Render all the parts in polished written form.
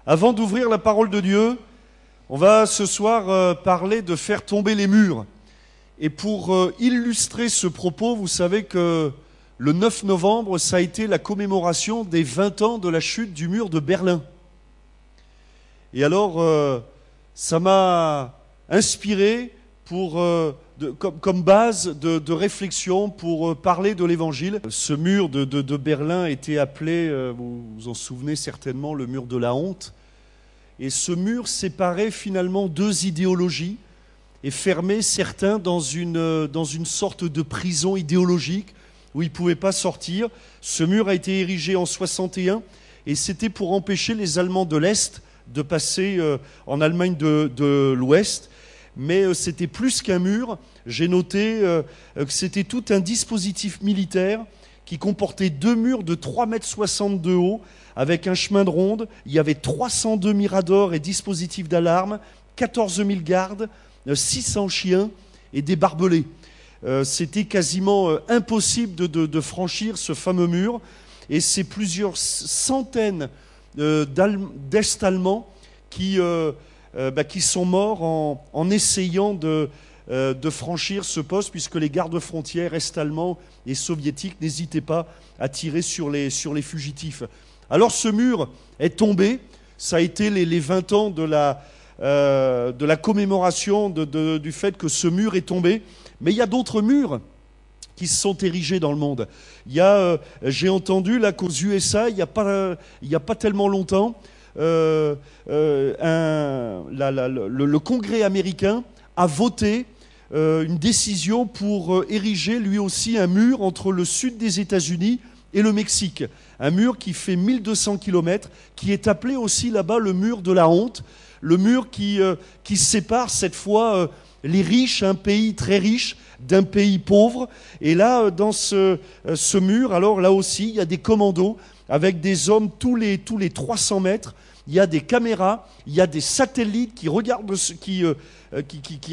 Avant d'ouvrir la parole de Dieu, on va ce soir parler de faire tomber les murs. Et pour illustrer ce propos, vous savez que le 9 novembre, ça a été la commémoration des 20 ans de la chute du mur de Berlin. Et alors, ça m'a inspiré comme base de réflexion pour parler de l'Évangile. Ce mur de Berlin était appelé, vous vous en souvenez certainement, le mur de la honte. Et ce mur séparait finalement deux idéologies et fermait certains dans une sorte de prison idéologique où ils ne pouvaient pas sortir. Ce mur a été érigé en 61 et c'était pour empêcher les Allemands de l'Est de passer en Allemagne de l'Ouest. Mais c'était plus qu'un mur. J'ai noté que c'était tout un dispositif militaire qui comportait deux murs de 3,60 m de haut avec un chemin de ronde. Il y avait 302 miradors et dispositifs d'alarme, 14 000 gardes, 600 chiens et des barbelés. C'était quasiment impossible de franchir ce fameux mur. Et c'est plusieurs centaines d'Est-Allemands qui sont morts en essayant de franchir ce poste, puisque les gardes-frontières est-allemands et soviétiques n'hésitaient pas à tirer sur les fugitifs. Alors ce mur est tombé, ça a été les 20 ans de la commémoration du fait que ce mur est tombé, mais il y a d'autres murs qui se sont érigés dans le monde. J'ai entendu là qu'aux USA, il n'y a pas tellement longtemps, le Congrès américain a voté une décision pour ériger lui aussi un mur entre le sud des États-Unis et le Mexique. Un mur qui fait 1200 km, qui est appelé aussi là-bas le mur de la honte, le mur qui sépare cette fois les riches, un pays très riche, d'un pays pauvre. Et là, dans ce mur, alors là aussi, il y a des commandos avec des hommes tous les 300 mètres. Il y a des caméras, il y a des satellites qui regardent, qui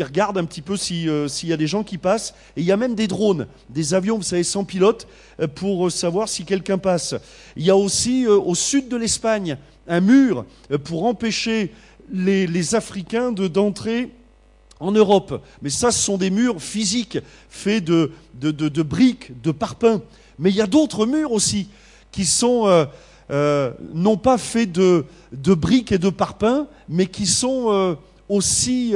regardent un petit peu s'il y a des gens qui passent. Et il y a même des drones, des avions, vous savez, sans pilote, pour savoir si quelqu'un passe. Il y a aussi, au sud de l'Espagne, un mur pour empêcher les Africains d'entrer en Europe. Mais ça, ce sont des murs physiques, faits de briques, de parpaings. Mais il y a d'autres murs aussi, qui sont non pas faits de briques et de parpaings, mais qui sont aussi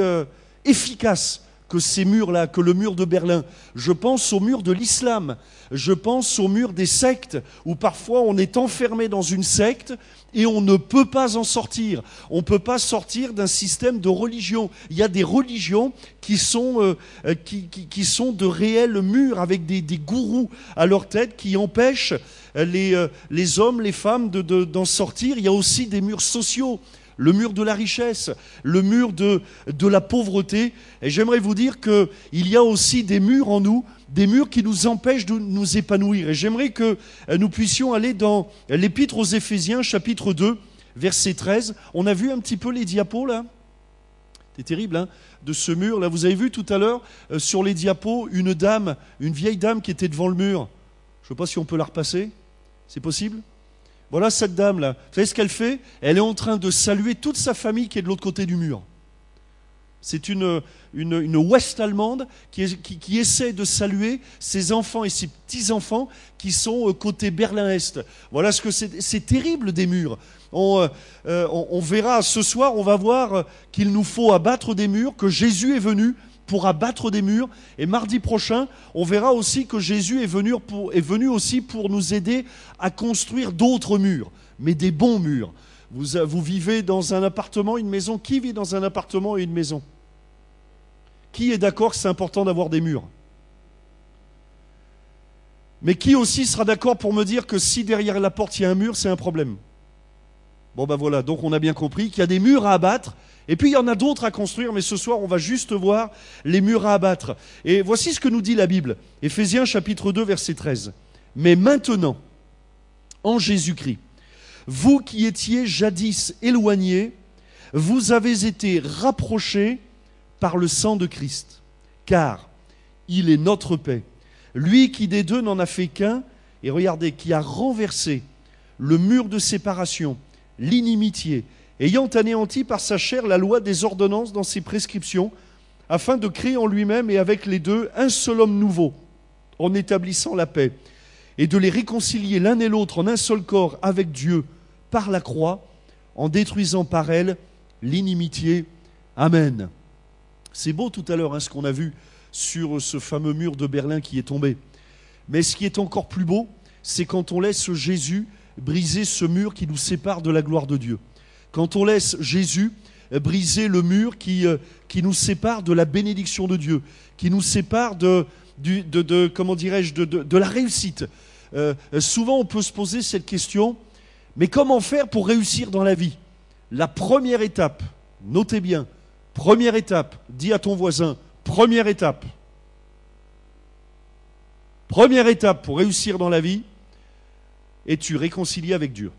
efficaces que ces murs-là, que le mur de Berlin. Je pense au mur de l'islam, je pense au mur des sectes, où parfois on est enfermé dans une secte et on ne peut pas en sortir. On ne peut pas sortir d'un système de religion. Il y a des religions qui sont de réels murs avec des gourous à leur tête qui empêchent les hommes, les femmes d'en sortir. Il y a aussi des murs sociaux. Le mur de la richesse, le mur de la pauvreté. Et j'aimerais vous dire qu'il y a aussi des murs en nous, des murs qui nous empêchent de nous épanouir. Et j'aimerais que nous puissions aller dans l'Épître aux Éphésiens, chapitre 2, verset 13. On a vu un petit peu les diapos, là. C'est terrible, hein, de ce mur. Là, vous avez vu tout à l'heure, sur les diapos, une vieille dame qui était devant le mur. Je ne sais pas si on peut la repasser. C'est possible ? Voilà cette dame-là. Vous savez ce qu'elle fait ? Elle est en train de saluer toute sa famille qui est de l'autre côté du mur. C'est une Ouest-Allemande qui essaie de saluer ses enfants et ses petits-enfants qui sont côté Berlin-Est. Voilà ce que c'est. C'est terrible des murs. On verra ce soir, on va voir qu'il nous faut abattre des murs, que Jésus est venu pour abattre des murs. Et mardi prochain, on verra aussi que Jésus est venu aussi pour nous aider à construire d'autres murs, mais des bons murs. Vous vivez dans un appartement, une maison. Qui vit dans un appartement et une maison ? Qui est d'accord que c'est important d'avoir des murs ? Mais qui aussi sera d'accord pour me dire que si derrière la porte il y a un mur, c'est un problème ? Bon ben voilà, donc on a bien compris qu'il y a des murs à abattre, et puis il y en a d'autres à construire, mais ce soir on va juste voir les murs à abattre. Et voici ce que nous dit la Bible, Éphésiens chapitre 2 verset 13. « Mais maintenant, en Jésus-Christ, vous qui étiez jadis éloignés, vous avez été rapprochés par le sang de Christ, car il est notre paix. Lui qui des deux n'en a fait qu'un, et regardez, qui a renversé le mur de séparation, l'inimitié ayant anéanti par sa chair la loi des ordonnances dans ses prescriptions, afin de créer en lui-même et avec les deux un seul homme nouveau, en établissant la paix, et de les réconcilier l'un et l'autre en un seul corps avec Dieu par la croix, en détruisant par elle l'inimitié. Amen. C'est beau tout à l'heure ce qu'on a vu sur ce fameux mur de Berlin qui est tombé. Mais ce qui est encore plus beau, c'est quand on laisse Jésus briser ce mur qui nous sépare de la gloire de Dieu. Quand on laisse Jésus briser le mur qui nous sépare de la bénédiction de Dieu, qui nous sépare de la réussite. Souvent, on peut se poser cette question, mais comment faire pour réussir dans la vie? La première étape, notez bien, première étape, dis à ton voisin, première étape. Première étape pour réussir dans la vie, es-tu réconcilié avec Dieu?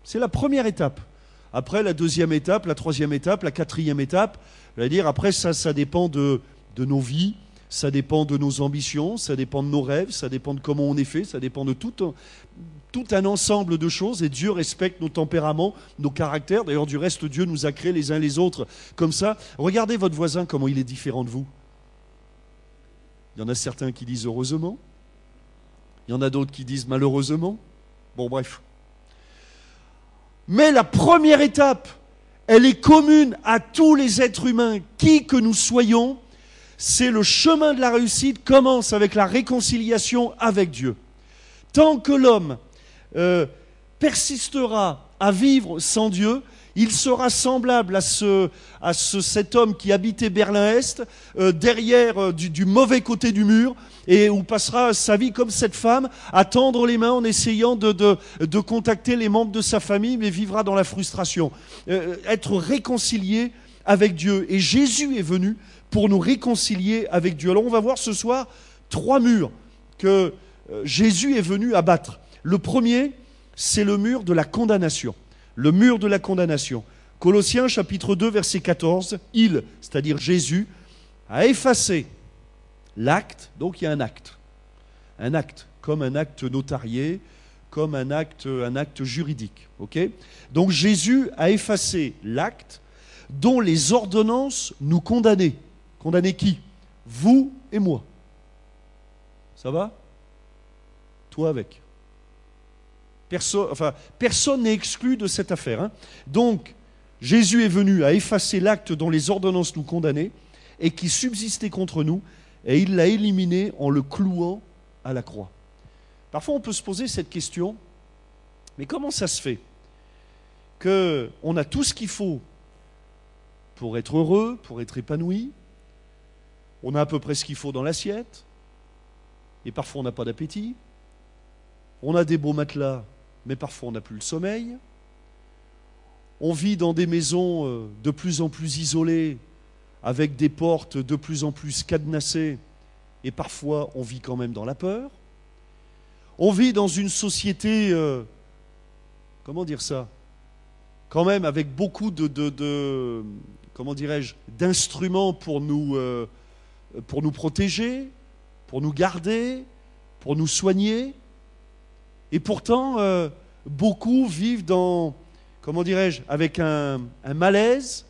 C'est la première étape. Après, la deuxième étape, la troisième étape, la quatrième étape, je veux dire, après, ça dépend de nos vies, ça dépend de nos ambitions, ça dépend de nos rêves, ça dépend de comment on est fait, ça dépend de tout un ensemble de choses. Et Dieu respecte nos tempéraments, nos caractères. D'ailleurs, du reste, Dieu nous a créés les uns les autres comme ça. Regardez votre voisin, comment il est différent de vous. Il y en a certains qui disent heureusement. Il y en a d'autres qui disent malheureusement. Bon, bref. Mais la première étape, elle est commune à tous les êtres humains, qui que nous soyons. C'est le chemin de la réussite commence avec la réconciliation avec Dieu. Tant que l'homme persistera à vivre sans Dieu, il sera semblable à cet homme qui habitait Berlin-Est, derrière du mauvais côté du mur, et où passera sa vie comme cette femme, à tendre les mains en essayant de contacter les membres de sa famille, mais vivra dans la frustration. Être réconcilié avec Dieu. Et Jésus est venu pour nous réconcilier avec Dieu. Alors on va voir ce soir 3 murs que Jésus est venu abattre. Le premier, c'est le mur de la condamnation. Le mur de la condamnation. Colossiens chapitre 2, verset 14, il, c'est-à-dire Jésus, a effacé l'acte, donc il y a un acte, comme un acte notarié, comme un acte juridique. Okay ? Donc Jésus a effacé l'acte dont les ordonnances nous condamnaient. Condamner qui? Vous et moi. Ça va? Toi avec. Personne n'est exclu de cette affaire. Hein. Donc, Jésus est venu à effacer l'acte dont les ordonnances nous condamnaient et qui subsistait contre nous, et il l'a éliminé en le clouant à la croix. Parfois, on peut se poser cette question, mais comment ça se fait qu'on a tout ce qu'il faut pour être heureux, pour être épanoui, on a à peu près ce qu'il faut dans l'assiette, et parfois on n'a pas d'appétit, on a des beaux matelas, mais parfois on n'a plus le sommeil, on vit dans des maisons de plus en plus isolées, avec des portes de plus en plus cadenassées, et parfois on vit quand même dans la peur. On vit dans une société, comment dire ça, quand même avec beaucoup comment dirais-je, d'instruments pour nous protéger, pour nous garder, pour nous soigner. Et pourtant, beaucoup vivent dans, comment dirais-je, avec un malaise,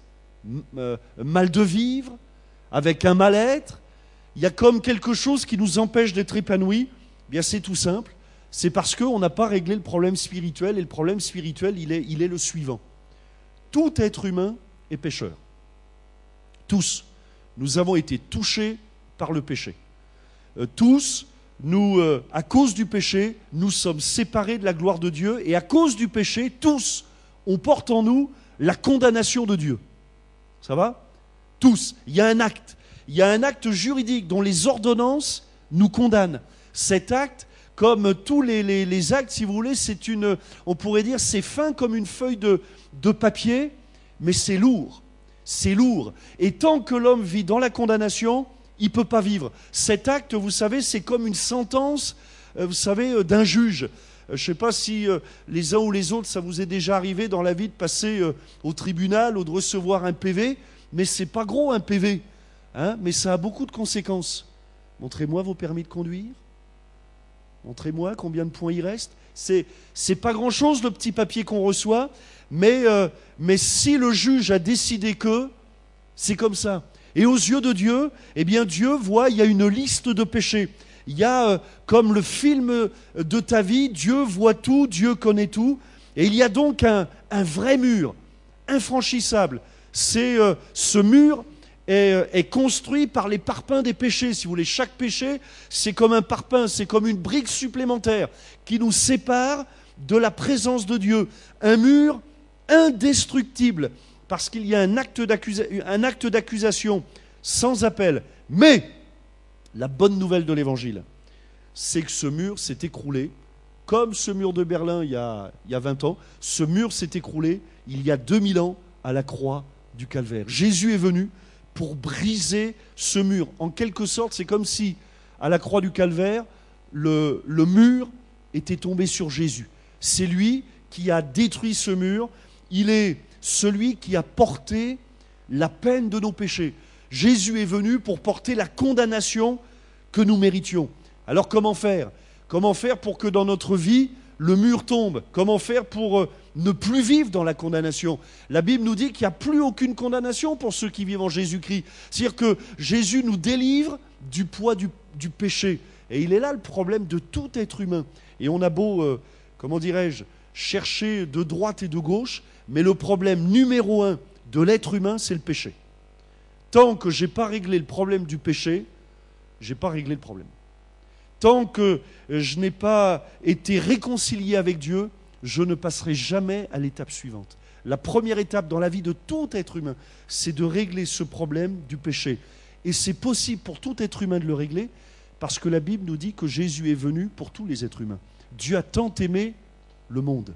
un mal de vivre, avec un mal-être. Il y a comme quelque chose qui nous empêche d'être épanouis. Eh bien, c'est tout simple. C'est parce qu'on n'a pas réglé le problème spirituel. Et le problème spirituel, il est le suivant. Tout être humain est pécheur. Tous. Nous avons été touchés par le péché. Tous, à cause du péché, nous sommes séparés de la gloire de Dieu. Et à cause du péché, tous, on porte en nous la condamnation de Dieu. Ça va? Tous. Il y a un acte. Il y a un acte juridique dont les ordonnances nous condamnent. Cet acte, comme tous les actes, si vous voulez, on pourrait dire, c'est fin comme une feuille de papier, mais c'est lourd. C'est lourd. Et tant que l'homme vit dans la condamnation, il ne peut pas vivre. Cet acte, vous savez, c'est comme une sentence, vous savez, d'un juge. Je ne sais pas si les uns ou les autres, ça vous est déjà arrivé dans la vie de passer au tribunal ou de recevoir un PV, mais ce n'est pas gros un PV, hein, mais ça a beaucoup de conséquences. Montrez-moi vos permis de conduire. Montrez-moi combien de points il reste. C'est pas grand-chose le petit papier qu'on reçoit, mais si le juge a décidé que, c'est comme ça. Et aux yeux de Dieu, eh bien Dieu voit, il y a une liste de péchés. Il y a, comme le film de ta vie, Dieu voit tout, Dieu connaît tout. Et il y a donc un vrai mur, infranchissable. Ce mur est construit par les parpaings des péchés. Si vous voulez, chaque péché, c'est comme un parpaing, c'est comme une brique supplémentaire qui nous sépare de la présence de Dieu. Un mur indestructible, parce qu'il y a un acte d'accusation sans appel. Mais la bonne nouvelle de l'Évangile, c'est que ce mur s'est écroulé, comme ce mur de Berlin il y a 20 ans. Ce mur s'est écroulé il y a 2000 ans à la croix du Calvaire. Jésus est venu pour briser ce mur. En quelque sorte, c'est comme si, à la croix du Calvaire, le mur était tombé sur Jésus. C'est lui qui a détruit ce mur. Il est celui qui a porté la peine de nos péchés. Jésus est venu pour porter la condamnation que nous méritions. Alors comment faire ? Comment faire pour que dans notre vie, le mur tombe ? Comment faire pour ne plus vivre dans la condamnation ? La Bible nous dit qu'il n'y a plus aucune condamnation pour ceux qui vivent en Jésus-Christ. C'est-à-dire que Jésus nous délivre du poids du péché. Et il est là le problème de tout être humain. Et on a beau, chercher de droite et de gauche, mais le problème numéro 1 de l'être humain, c'est le péché. Tant que je n'ai pas réglé le problème du péché, je n'ai pas réglé le problème. Tant que je n'ai pas été réconcilié avec Dieu, je ne passerai jamais à l'étape suivante. La première étape dans la vie de tout être humain, c'est de régler ce problème du péché. Et c'est possible pour tout être humain de le régler, parce que la Bible nous dit que Jésus est venu pour tous les êtres humains. Dieu a tant aimé le monde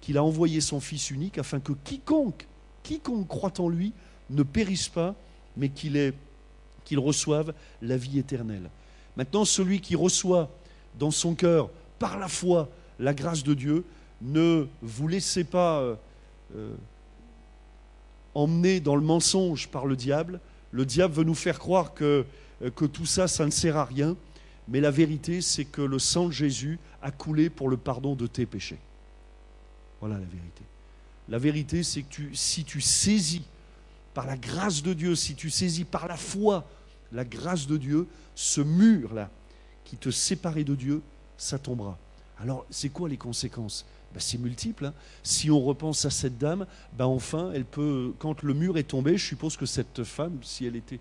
qu'il a envoyé son Fils unique afin que quiconque croit en lui ne périsse pas, mais qu'il reçoive la vie éternelle. Maintenant, celui qui reçoit dans son cœur, par la foi, la grâce de Dieu, ne vous laissez pas emmener dans le mensonge par le diable. Le diable veut nous faire croire que tout ça, ça ne sert à rien. Mais la vérité, c'est que le sang de Jésus a coulé pour le pardon de tes péchés. Voilà la vérité. La vérité, c'est que si tu saisis par la grâce de Dieu, si tu saisis par la foi la grâce de Dieu, ce mur-là qui te séparait de Dieu, ça tombera. Alors, c'est quoi les conséquences ? C'est multiple. Si on repense à cette dame, enfin, elle peut, quand le mur est tombé, je suppose que cette femme, si elle était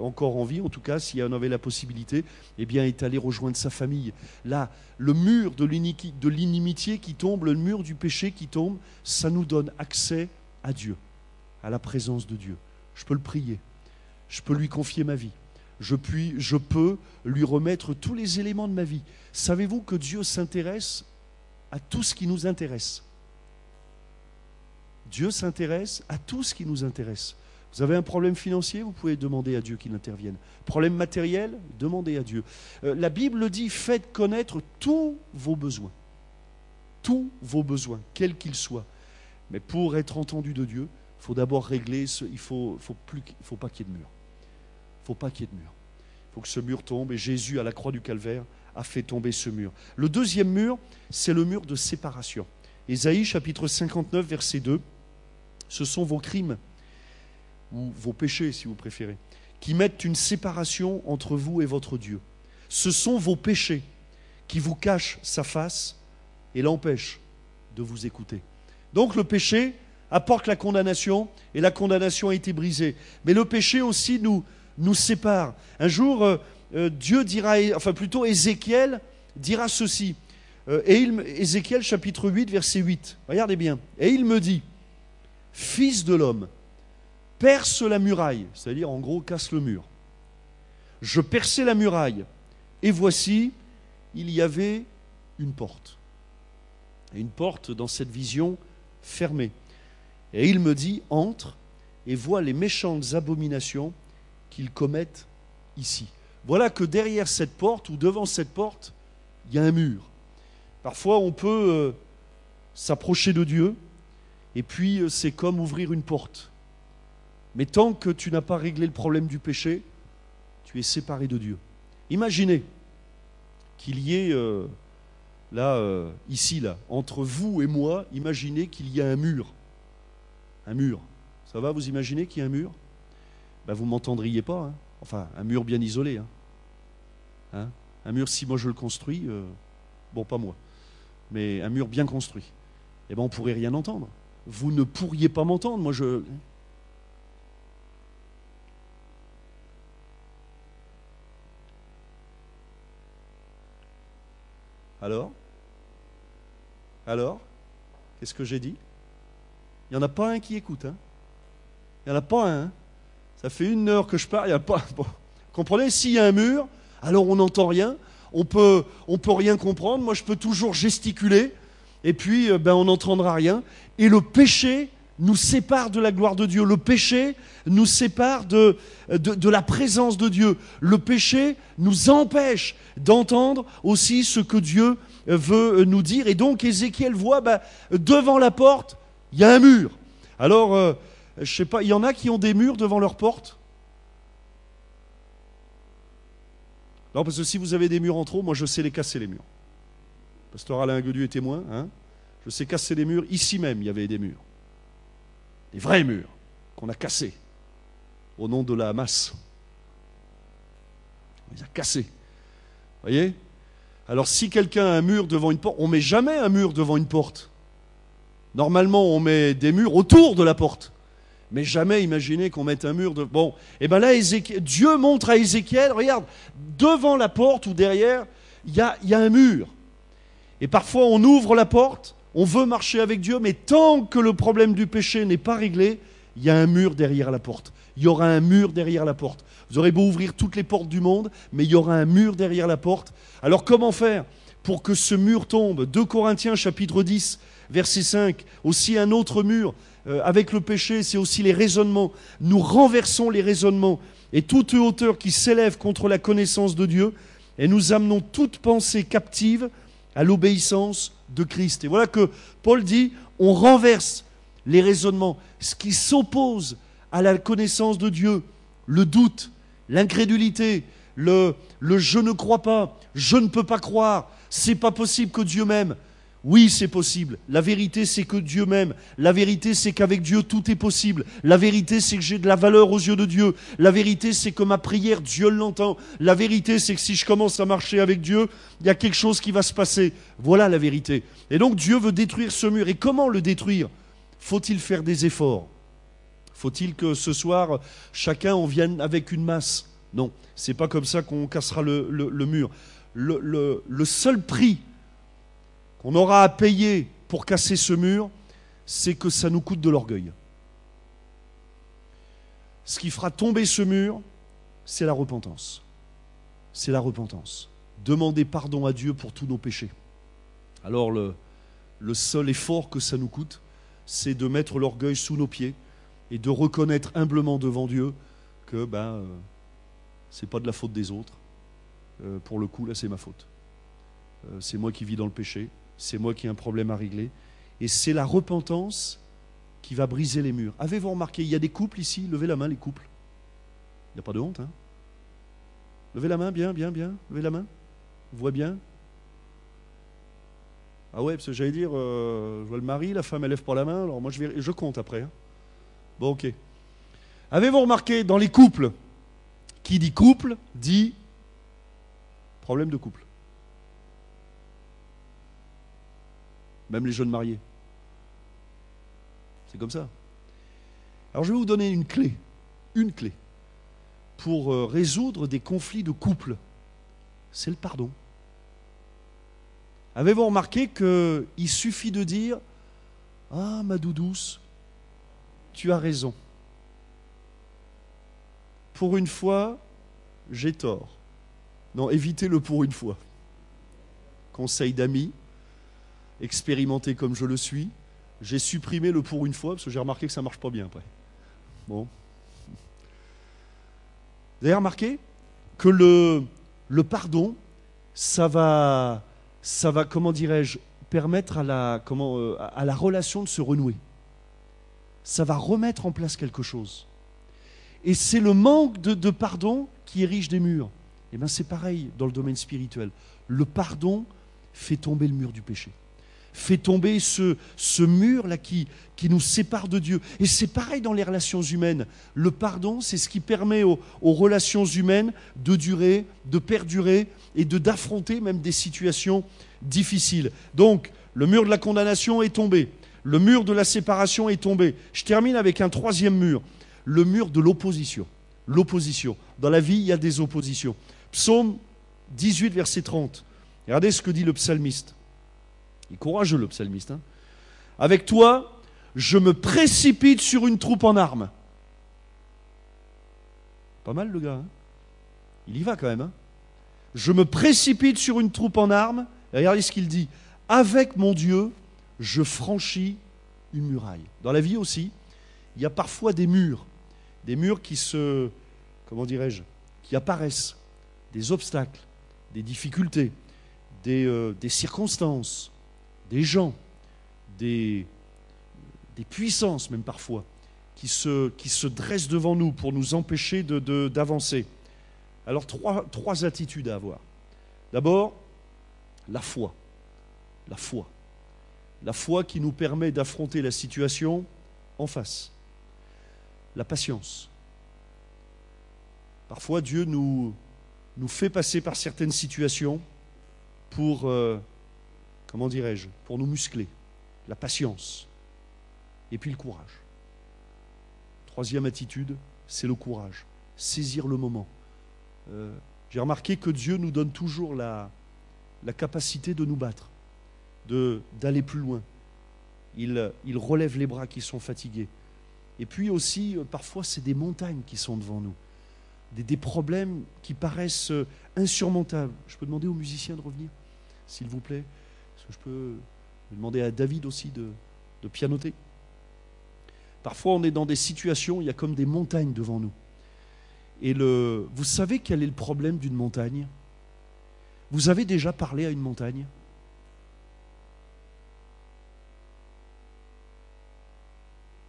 encore en vie, en tout cas, si elle en avait la possibilité, est allée rejoindre sa famille. Là, le mur de l'inimitié qui tombe, le mur du péché qui tombe, ça nous donne accès à Dieu, à la présence de Dieu. Je peux le prier, je peux lui confier ma vie. Je peux lui remettre tous les éléments de ma vie. Savez-vous que Dieu s'intéresse à tout ce qui nous intéresse? Dieu s'intéresse à tout ce qui nous intéresse. Vous avez un problème financier, vous pouvez demander à Dieu qu'il intervienne. Problème matériel, demandez à Dieu. La Bible dit, faites connaître tous vos besoins. Tous vos besoins, quels qu'ils soient. Mais pour être entendu de Dieu, il faut d'abord régler, il ne faut pas qu'il y ait de mur. Il ne faut pas qu'il y ait de mur. Il faut que ce mur tombe, et Jésus, à la croix du Calvaire, a fait tomber ce mur. Le deuxième mur, c'est le mur de séparation. Ésaïe, chapitre 59, verset 2. Ce sont vos crimes, ou vos péchés, si vous préférez, qui mettent une séparation entre vous et votre Dieu. Ce sont vos péchés qui vous cachent sa face et l'empêchent de vous écouter. Donc le péché apporte la condamnation, et la condamnation a été brisée. Mais le péché aussi nous sépare. Un jour, Dieu dira, enfin plutôt Ézéchiel dira ceci. Ézéchiel chapitre 8, verset 8. Regardez bien. Et il me dit, fils de l'homme, perce la muraille, c'est-à-dire en gros casse le mur. Je perçai la muraille, et voici, il y avait une porte. Et une porte dans cette vision fermée. Et il me dit, entre et vois les méchantes abominations qu'ils commettent ici. Voilà que derrière cette porte, ou devant cette porte, il y a un mur. Parfois, on peut s'approcher de Dieu, et puis c'est comme ouvrir une porte. Mais tant que tu n'as pas réglé le problème du péché, tu es séparé de Dieu. Imaginez qu'il y ait, ici, entre vous et moi, imaginez qu'il y a un mur. Un mur. Ça va, vous imaginez qu'il y a un mur? Ben, vous ne m'entendriez pas. Hein. Enfin, un mur bien isolé. Hein. Hein? Un mur, si moi je le construis, bon, pas moi, mais un mur bien construit, eh ben, on ne pourrait rien entendre. Vous ne pourriez pas m'entendre. Moi, je... Alors, qu'est-ce que j'ai dit? Il n'y en a pas un qui écoute. Hein. Il n'y en a pas un. Hein. Ça fait 1 heure que je parle, il n'y a pas... Bon. Comprenez, s'il y a un mur, alors on n'entend rien, on peut rien comprendre. Moi, je peux toujours gesticuler, et puis on n'entendra rien. Et le péché nous sépare de la gloire de Dieu. Le péché nous sépare de la présence de Dieu. Le péché nous empêche d'entendre aussi ce que Dieu veut nous dire. Et donc, Ézéchiel voit, devant la porte, il y a un mur. Alors, je ne sais pas, il y en a qui ont des murs devant leur porte? Non, parce que si vous avez des murs en trop, moi je sais les casser, les murs. Pasteur Alain Guedu est témoin. Hein, je sais casser les murs. Ici même, il y avait des murs. Des vrais murs qu'on a cassés au nom de la masse. On les a cassés. Vous voyez? Alors si quelqu'un a un mur devant une porte, on ne met jamais un mur devant une porte. Normalement, on met des murs autour de la porte. Mais jamais imaginez qu'on mette un mur de... Bon, et bien là, Dieu montre à Ézéchiel, regarde, devant la porte ou derrière, il y a un mur. Et parfois, on ouvre la porte, on veut marcher avec Dieu, mais tant que le problème du péché n'est pas réglé, il y a un mur derrière la porte. Il y aura un mur derrière la porte. Vous aurez beau ouvrir toutes les portes du monde, mais il y aura un mur derrière la porte. Alors comment faire pour que ce mur tombe? 2 Corinthiens chapitre 10, verset 5, aussi un autre mur. Avec le péché, c'est aussi les raisonnements. Nous renversons les raisonnements et toute hauteur qui s'élève contre la connaissance de Dieu, et nous amenons toute pensée captive à l'obéissance de Christ. Et voilà que Paul dit, on renverse les raisonnements, ce qui s'oppose à la connaissance de Dieu, le doute, l'incrédulité, le je ne crois pas, je ne peux pas croire, c'est pas possible que Dieu m'aime. Oui, c'est possible. La vérité, c'est que Dieu m'aime. La vérité, c'est qu'avec Dieu, tout est possible. La vérité, c'est que j'ai de la valeur aux yeux de Dieu. La vérité, c'est que ma prière, Dieu l'entend. La vérité, c'est que si je commence à marcher avec Dieu, il y a quelque chose qui va se passer. Voilà la vérité. Et donc, Dieu veut détruire ce mur. Et comment le détruire? Faut-il faire des efforts? Faut-il que ce soir, chacun en vienne avec une masse? Non, c'est pas comme ça qu'on cassera le mur. Le seul prix qu'on aura à payer pour casser ce mur, c'est que ça nous coûte de l'orgueil. Ce qui fera tomber ce mur, c'est la repentance. C'est la repentance. Demander pardon à Dieu pour tous nos péchés. Alors le seul effort que ça nous coûte, c'est de mettre l'orgueil sous nos pieds et de reconnaître humblement devant Dieu que c'est pas de la faute des autres. Pour le coup, là, c'est ma faute. C'est moi qui vis dans le péché. C'est moi qui ai un problème à régler. Et c'est la repentance qui va briser les murs. Avez-vous remarqué, il y a des couples ici, levez la main les couples. Il n'y a pas de honte, hein? Levez la main, bien, levez la main. Vous voyez bien? Ah ouais, parce que j'allais dire, je vois le mari, la femme elle lève pas la main, alors moi je compte après. Hein. Bon, ok. Avez-vous remarqué, dans les couples, qui dit couple, dit problème de couple. Même les jeunes mariés. C'est comme ça. Alors je vais vous donner une clé pour résoudre des conflits de couple. C'est le pardon. Avez-vous remarqué qu'il suffit de dire « Ah, ma doudouce, tu as raison. Pour une fois, j'ai tort. » Non, évitez-le pour une fois. Conseil d'amis, expérimenté comme je le suis, j'ai supprimé le pour une fois parce que j'ai remarqué que ça ne marche pas bien après. Bon. Vous avez remarqué que le pardon, ça va, comment dirais-je, permettre à la relation de se renouer. Ça va remettre en place quelque chose. Et c'est le manque de pardon qui érige des murs. Eh bien, c'est pareil dans le domaine spirituel. Le pardon fait tomber le mur du péché. Fait tomber ce mur-là qui nous sépare de Dieu. Et c'est pareil dans les relations humaines. Le pardon, c'est ce qui permet aux relations humaines de durer, de perdurer et d'affronter même des situations difficiles. Donc, le mur de la condamnation est tombé. Le mur de la séparation est tombé. Je termine avec un troisième mur. Le mur de l'opposition. L'opposition. Dans la vie, il y a des oppositions. Psaume 18, verset 30. Regardez ce que dit le psalmiste. Il est courageux, le psalmiste. Hein. Avec toi, je me précipite sur une troupe en armes. Pas mal, le gars. Hein. Il y va quand même. Hein. Je me précipite sur une troupe en armes. Et regardez ce qu'il dit. Avec mon Dieu, je franchis une muraille. Dans la vie aussi, il y a parfois des murs qui se, comment dirais-je, qui apparaissent, des obstacles, des difficultés, des circonstances, des gens, des puissances même parfois, qui se dressent devant nous pour nous empêcher d'avancer. Alors trois attitudes à avoir. D'abord, la foi. La foi. La foi qui nous permet d'affronter la situation en face. La patience. Parfois, Dieu nous fait passer par certaines situations pour, comment dirais-je, pour nous muscler. La patience. Et puis le courage. Troisième attitude, c'est le courage. Saisir le moment. J'ai remarqué que Dieu nous donne toujours la capacité de nous battre, d'aller plus loin. Il relève les bras qui sont fatigués. Et puis aussi, parfois, c'est des montagnes qui sont devant nous. Des problèmes qui paraissent insurmontables. Je peux demander aux musiciens de revenir, s'il vous plaît. Est-ce que je peux demander à David aussi de pianoter? Parfois, on est dans des situations, il y a comme des montagnes devant nous. Et vous savez quel est le problème d'une montagne? Vous avez déjà parlé à une montagne?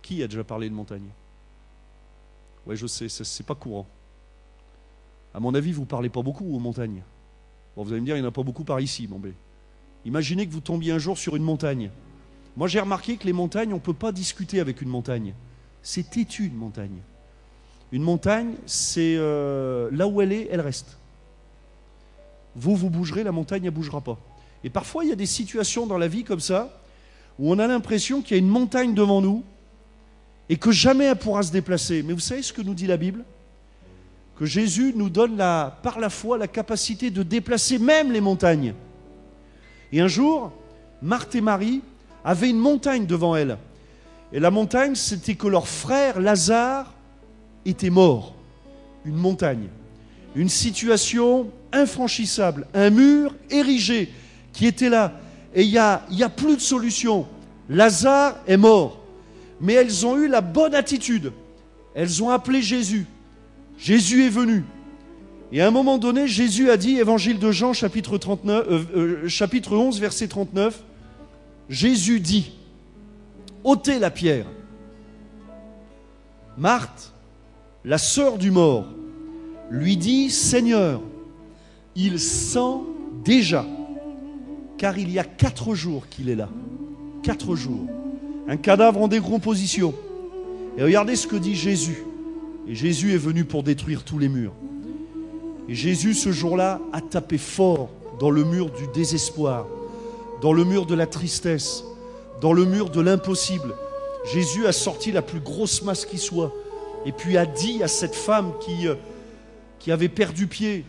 Qui a déjà parlé de montagne? Oui, je sais, c'est pas courant. À mon avis, vous ne parlez pas beaucoup aux montagnes. Bon, vous allez me dire, il n'y en a pas beaucoup par ici. Bon, ben, imaginez que vous tombiez un jour sur une montagne. Moi, j'ai remarqué que les montagnes, on ne peut pas discuter avec une montagne. C'est têtu, une montagne. Une montagne, c'est là où elle reste. Vous bougerez, la montagne, elle ne bougera pas. Et parfois, il y a des situations dans la vie comme ça, où on a l'impression qu'il y a une montagne devant nous, et que jamais elle pourra se déplacer. Mais vous savez ce que nous dit la Bible? Que Jésus nous donne par la foi la capacité de déplacer même les montagnes. Et un jour, Marthe et Marie avaient une montagne devant elles. Et la montagne, c'était que leur frère Lazare était mort. Une montagne. Une situation infranchissable. Un mur érigé qui était là. Et il y a plus de solution. Lazare est mort. Mais elles ont eu la bonne attitude. Elles ont appelé Jésus. Jésus est venu. Et à un moment donné, Jésus a dit, Évangile de Jean, chapitre 11, verset 39, Jésus dit, ôtez la pierre. Marthe, la sœur du mort, lui dit, Seigneur, il sent déjà, car il y a 4 jours qu'il est là. 4 jours. Un cadavre en décomposition. Et regardez ce que dit Jésus. Et Jésus est venu pour détruire tous les murs. Et Jésus, ce jour-là, a tapé fort dans le mur du désespoir, dans le mur de la tristesse, dans le mur de l'impossible. Jésus a sorti la plus grosse masse qui soit. Et puis a dit à cette femme qui avait perdu pied,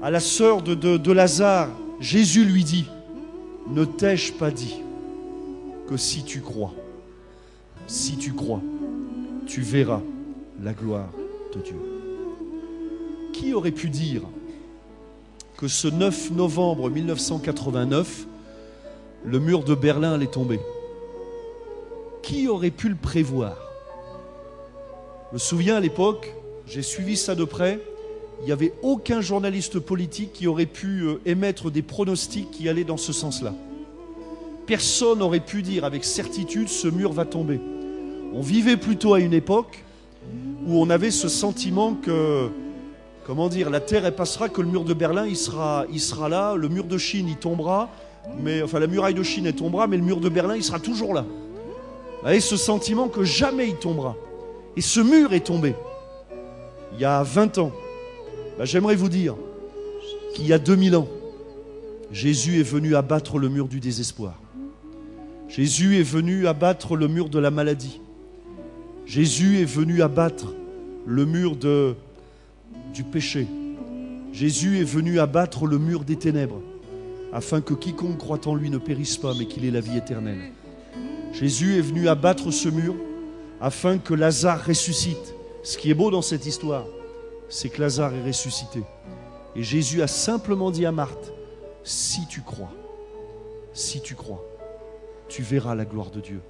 à la sœur de Lazare, Jésus lui dit, ne t'ai-je pas dit que si tu crois, tu verras la gloire de Dieu. Qui aurait pu dire que ce 9 novembre 1989, le mur de Berlin allait tomber? Qui aurait pu le prévoir? Je me souviens à l'époque, j'ai suivi ça de près, il n'y avait aucun journaliste politique qui aurait pu émettre des pronostics qui allaient dans ce sens-là. Personne n'aurait pu dire avec certitude ce mur va tomber. On vivait plutôt à une époque où on avait ce sentiment que comment dire, la terre elle passera, que le mur de Berlin il sera là, le mur de Chine il tombera, mais enfin la muraille de Chine elle tombera, mais le mur de Berlin il sera toujours là. Vous voyez ce sentiment que jamais il tombera. Et ce mur est tombé il y a 20 ans. J'aimerais vous dire qu'il y a 2000 ans, Jésus est venu abattre le mur du désespoir. Jésus est venu abattre le mur de la maladie. Jésus est venu abattre le mur du péché. Jésus est venu abattre le mur des ténèbres, afin que quiconque croit en lui ne périsse pas, mais qu'il ait la vie éternelle. Jésus est venu abattre ce mur, afin que Lazare ressuscite. Ce qui est beau dans cette histoire, c'est que Lazare est ressuscité. Et Jésus a simplement dit à Marthe, si tu crois, tu verras la gloire de Dieu.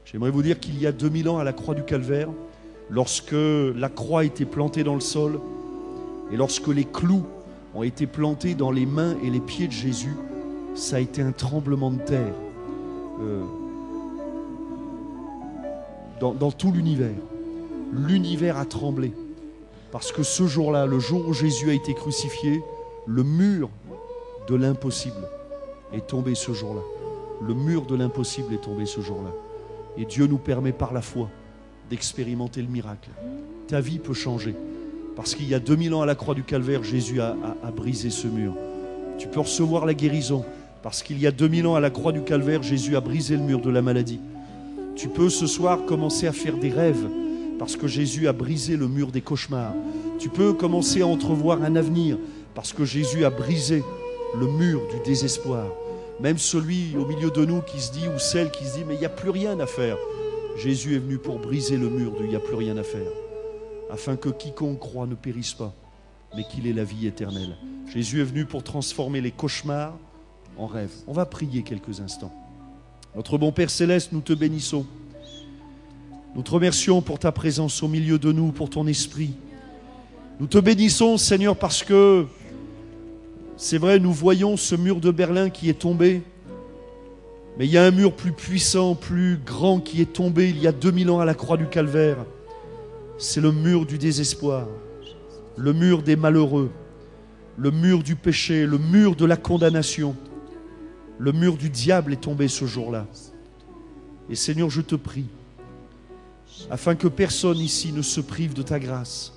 J'aimerais vous dire qu'il y a 2000 ans à la croix du Calvaire, lorsque la croix était plantée dans le sol et lorsque les clous ont été plantés dans les mains et les pieds de Jésus, ça a été un tremblement de terre dans tout l'univers. L'univers a tremblé parce que ce jour-là, le jour où Jésus a été crucifié, le mur de l'impossible est tombé ce jour-là. Le mur de l'impossible est tombé ce jour-là. Et Dieu nous permet par la foi d'expérimenter le miracle. Ta vie peut changer. Parce qu'il y a 2000 ans à la croix du Calvaire, Jésus a brisé ce mur. Tu peux recevoir la guérison. Parce qu'il y a 2000 ans à la croix du Calvaire, Jésus a brisé le mur de la maladie. Tu peux ce soir commencer à faire des rêves. Parce que Jésus a brisé le mur des cauchemars. Tu peux commencer à entrevoir un avenir. Parce que Jésus a brisé le mur du désespoir. Même celui au milieu de nous qui se dit, ou celle qui se dit, mais il n'y a plus rien à faire. Jésus est venu pour briser le mur de il n'y a plus rien à faire. Afin que quiconque croit ne périsse pas, mais qu'il ait la vie éternelle. Jésus est venu pour transformer les cauchemars en rêves. On va prier quelques instants. Notre bon Père Céleste, nous te bénissons. Nous te remercions pour ta présence au milieu de nous, pour ton esprit. Nous te bénissons, Seigneur, parce que c'est vrai, nous voyons ce mur de Berlin qui est tombé, mais il y a un mur plus puissant, plus grand qui est tombé il y a 2000 ans à la croix du Calvaire. C'est le mur du désespoir, le mur des malheureux, le mur du péché, le mur de la condamnation. Le mur du diable est tombé ce jour-là. Et Seigneur, je te prie, afin que personne ici ne se prive de ta grâce,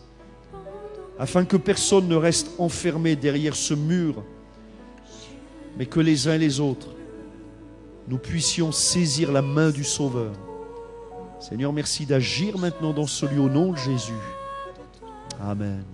afin que personne ne reste enfermé derrière ce mur, mais que les uns et les autres, nous puissions saisir la main du Sauveur. Seigneur, merci d'agir maintenant dans ce lieu au nom de Jésus. Amen.